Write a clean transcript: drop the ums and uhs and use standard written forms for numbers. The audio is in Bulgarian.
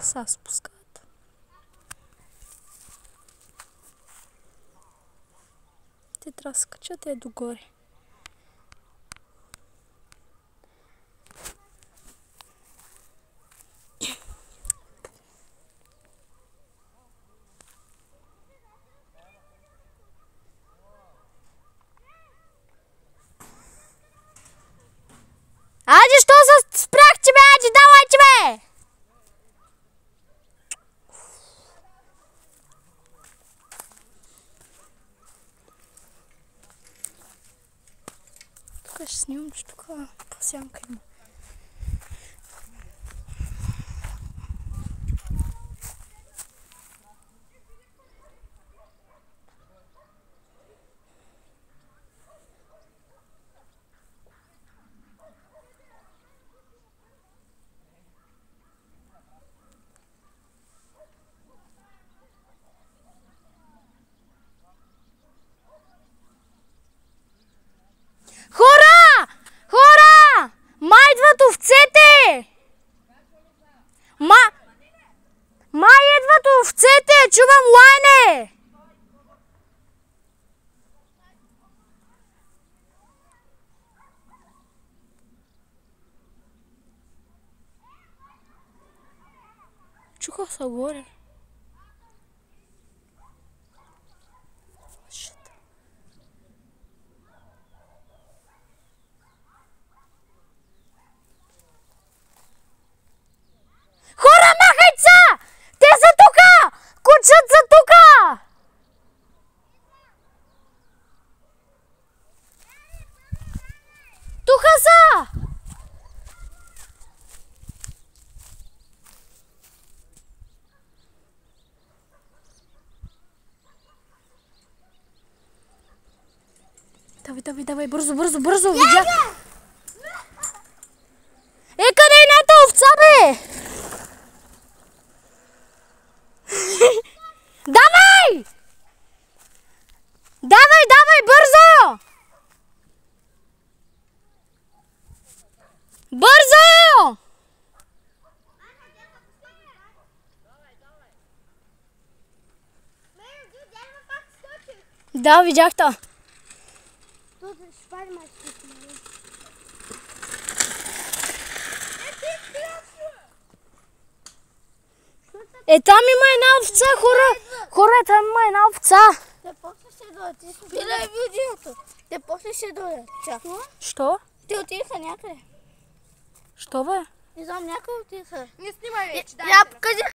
Са спускат. Те трябва да се качат догоре. Ади, що се спряхте, бе? Ади, давайте, бе! Тук ще снимам, че тук пасянка има. Хора! Хора! Май идват овцете! Май идват овцете! Чувам лайне! Чуха са горе. Хора, махайте са! Те са тука! Кучат са тука! Тука са! Давай, бързо, видя! Къде е едната овца, бе? Давай! Давай, бързо! Бързо! Да, видях та. Там има една овца, хора, там има една овца. Те после ще дойдат. Спира видеото. Те после ще дойдат. Що? Те отиха някъде. Що, бе? Не знам, някъде отиха. Не снимай вече, дай. Я покажи